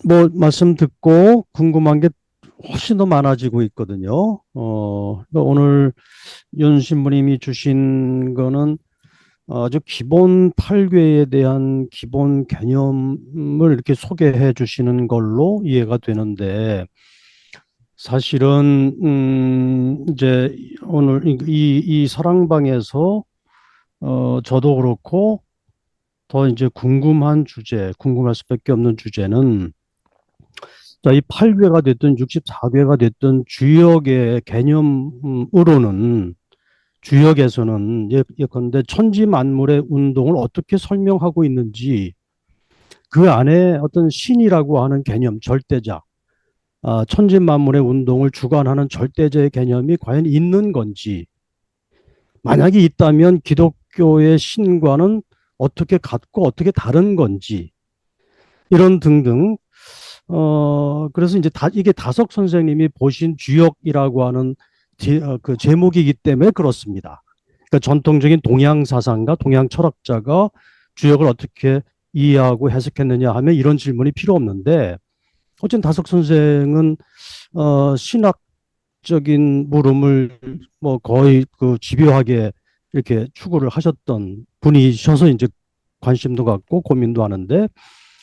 뭐 말씀 듣고 궁금한 게 훨씬 더 많아지고 있거든요. 그러니까 오늘 윤 신부님이 주신 거는 아주 기본 팔괘에 대한 기본 개념을 이렇게 소개해 주시는 걸로 이해가 되는데, 사실은 이제 오늘 이 사랑방에서 저도 그렇고 더 이제 궁금할 수밖에 없는 주제는, 자, 이 8괴가 됐든 64괴가 됐든 주역의 개념으로는, 주역에서는 예컨대 천지 만물의 운동을 어떻게 설명하고 있는지, 그 안에 어떤 신이라고 하는 개념, 절대자, 천지 만물의 운동을 주관하는 절대자의 개념이 과연 있는 건지, 만약에 있다면 기독교의 신과는 어떻게 같고 어떻게 다른 건지, 이런 등등. 그래서 이제 이게 다석 선생님이 보신 주역이라고 하는 그 제목이기 때문에 그렇습니다. 그러니까 전통적인 동양 사상가, 동양 철학자가 주역을 어떻게 이해하고 해석했느냐 하면 이런 질문이 필요 없는데, 어쨌든 다석 선생은 신학적인 물음을 뭐 거의 그 집요하게 이렇게 추구를 하셨던 분이셔서 이제 관심도 갖고 고민도 하는데,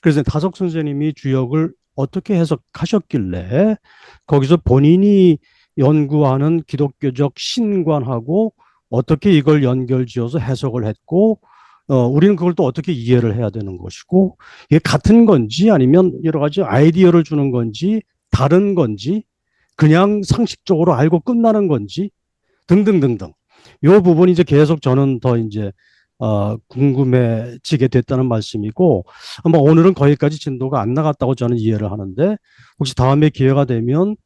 그래서 다석 선생님이 주역을 어떻게 해석하셨길래 거기서 본인이 연구하는 기독교적 신관하고 어떻게 이걸 연결지어서 해석을 했고, 우리는 그걸 또 어떻게 이해를 해야 되는 것이고, 이게 같은 건지 아니면 여러 가지 아이디어를 주는 건지 다른 건지 그냥 상식적으로 알고 끝나는 건지 등등등등. 이 부분이 이제 계속 저는 더 이제 궁금해지게 됐다는 말씀이고, 아마 오늘은 거기까지 진도가 안 나갔다고 저는 이해를 하는데, 혹시 다음에 기회가 되면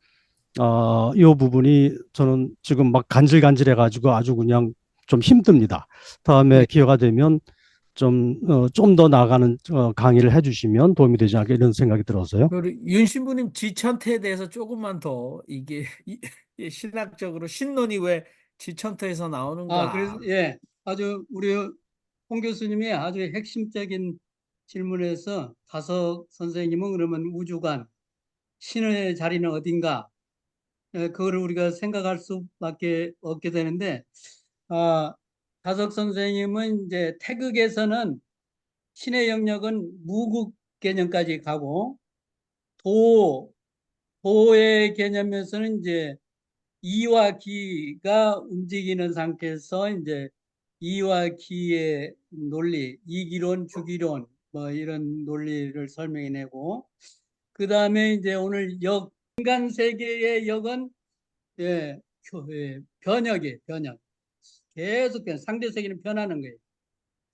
이 부분이 저는 지금 막 간질간질해 가지고 아주 그냥 좀 힘듭니다. 다음에 예, 기회가 되면 좀 더 나가는 강의를 해주시면 도움이 되지 않을까 이런 생각이 들어서요. 우리 윤 신부님 지천태에 대해서 조금만 더 이게 이 신학적으로 신론이 왜 지천태에서 그래서, 나오는가? 아주 우리 홍 교수님이 아주 핵심적인 질문에서 다석 선생님은 그러면 우주관, 신의 자리는 어딘가, 그거를 우리가 생각할 수밖에 없게 되는데, 아, 다석 선생님은 이제 태극에서는 신의 영역은 무국 개념까지 가고, 도, 도의 개념에서는 이제 이와 기가 움직이는 상태에서 이제 이와 기의 논리, 이기론, 주기론, 뭐 이런 논리를 설명해내고, 그 다음에 이제 오늘 인간 세계의 역은 예, 변혁이에요, 변혁. 계속 상대 세계는 변하는 거예요.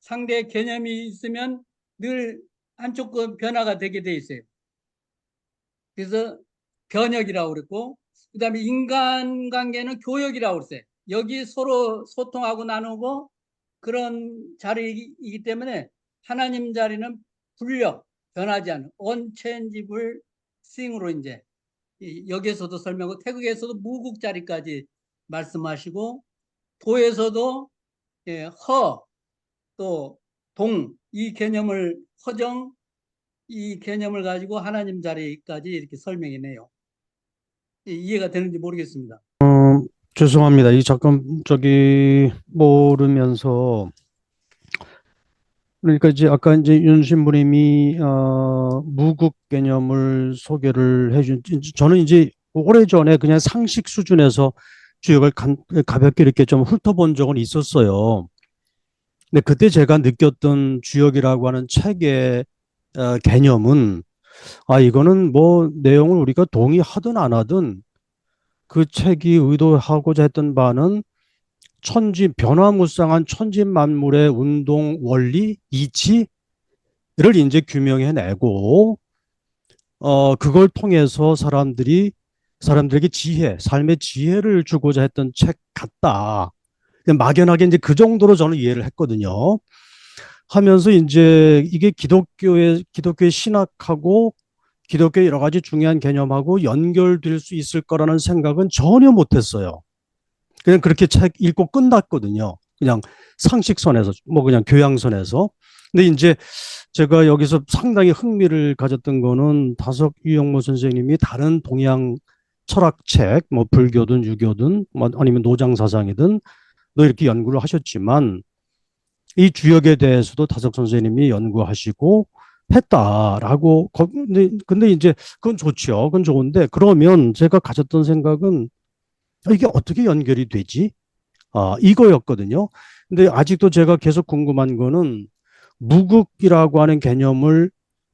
상대 개념이 있으면 늘 한쪽 변화가 되게 돼 있어요. 그래서 변혁이라고 그랬고, 그 다음에 인간관계는 교역이라고 그랬어요. 여기 서로 소통하고 나누고 그런 자리이기 때문에 하나님 자리는 불력, 변하지 않는 언체인지블 싱으로 이제 여기에서도 설명하고 태극에서도 무국 자리까지 말씀하시고, 도에서도 허, 또 동, 이 개념을 허정, 이 개념을 가지고 하나님 자리까지 이렇게 설명해내요. 이해가 되는지 모르겠습니다. 죄송합니다. 이 잠깐 모르면서, 그러니까 이제 아까 이제 윤 신부님이 무국 개념을 소개를 해준, 저는 이제 오래전에 그냥 상식 수준에서 주역을 가볍게 이렇게 좀 훑어본 적은 있었어요. 근데 그때 제가 느꼈던 주역이라고 하는 책의 개념은, 이거는 뭐 내용을 우리가 동의하든 안 하든 그 책이 의도하고자 했던 바는 변화무쌍한 천지 만물의 운동 원리, 이치를 이제 규명해내고, 그걸 통해서 사람들에게 삶의 지혜를 주고자 했던 책 같다. 그냥 막연하게 이제 그 정도로 저는 이해를 했거든요. 하면서 이제 이게 기독교의 신학하고 기독교의 여러 가지 중요한 개념하고 연결될 수 있을 거라는 생각은 전혀 못했어요. 그냥 그렇게 책 읽고 끝났거든요. 그냥 상식선에서, 뭐 그냥 교양선에서. 근데 이제 제가 여기서 상당히 흥미를 가졌던 거는 다석 유영모 선생님이 다른 동양 철학책, 뭐 불교든 유교든 뭐 아니면 노장 사상이든 너 이렇게 연구를 하셨지만 이 주역에 대해서도 다석 선생님이 연구하시고 했다라고 근데 이제 그건 좋죠. 그건 좋은데 그러면 제가 가졌던 생각은 이게 어떻게 연결이 되지? 이거였거든요. 근데 아직도 제가 계속 궁금한 거는 무극이라고 하는 개념을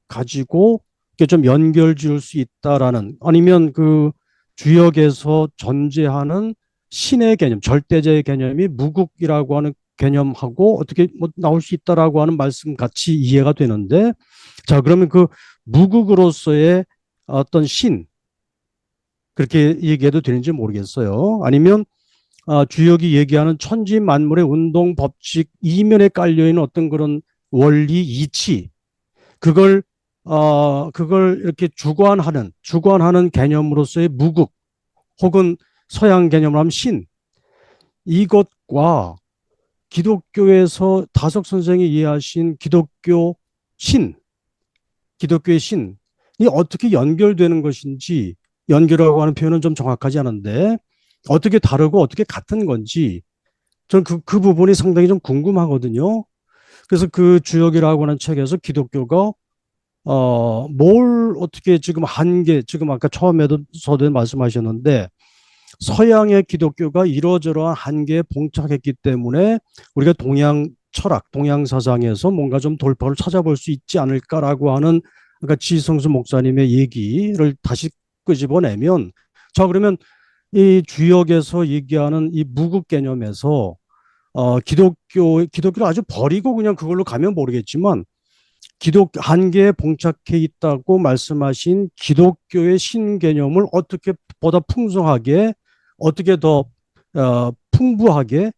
가지고 이렇게 좀 연결 지을 수 있다라는 아니면 그 주역에서 전제하는 신의 개념, 절대자의 개념이 무극이라고 하는 개념하고 어떻게 뭐 나올 수 있다라고 하는 말씀 같이 이해가 되는데 자, 그러면 그 무극으로서의 어떤 신 그렇게 얘기해도 되는지 모르겠어요. 아니면 주역이 얘기하는 천지 만물의 운동 법칙 이면에 깔려 있는 어떤 그런 원리 이치 그걸 이렇게 주관하는 개념으로서의 무극 혹은 서양 개념으로 하면 신 이것과 기독교에서 다석 선생이 이해하신 기독교의 신이 어떻게 연결되는 것인지 연결이라고 하는 표현은 좀 정확하지 않은데 어떻게 다르고 어떻게 같은 건지 저는 그 부분이 상당히 좀 궁금하거든요. 그래서 그 주역이라고 하는 책에서 기독교가 뭘 어떻게 지금 지금 아까 처음에도 서두에 말씀하셨는데 서양의 기독교가 이러저러한 한계에 봉착했기 때문에 우리가 동양 철학, 동양 사상에서 뭔가 좀 돌파를 찾아볼 수 있지 않을까라고 하는 그러니까 지성수 목사님의 얘기를 다시 끄집어내면 자 그러면 이 주역에서 얘기하는 이 무국 개념에서 기독교를 아주 버리고 그냥 그걸로 가면 모르겠지만 한계에 봉착해 있다고 말씀하신 기독교의 신개념을 어떻게 보다 풍성하게 어떻게 더 풍부하게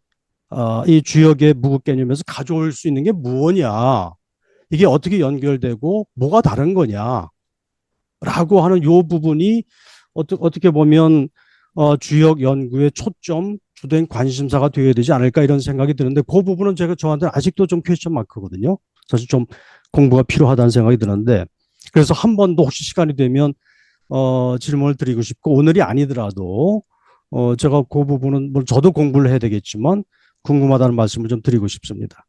이 주역의 무국 개념에서 가져올 수 있는 게 무엇이냐 이게 어떻게 연결되고 뭐가 다른 거냐라고 하는 요 부분이 어떻게 보면 주역 연구의 초점 주된 관심사가 되어야 되지 않을까 이런 생각이 드는데 그 부분은 저한테 아직도 좀 퀘스천 마크거든요. 사실 좀 공부가 필요하다는 생각이 드는데 그래서 한 번 더 혹시 시간이 되면 질문을 드리고 싶고 오늘이 아니더라도 제가 그 부분은 뭐 저도 공부를 해야 되겠지만 궁금하다는 말씀을 좀 드리고 싶습니다.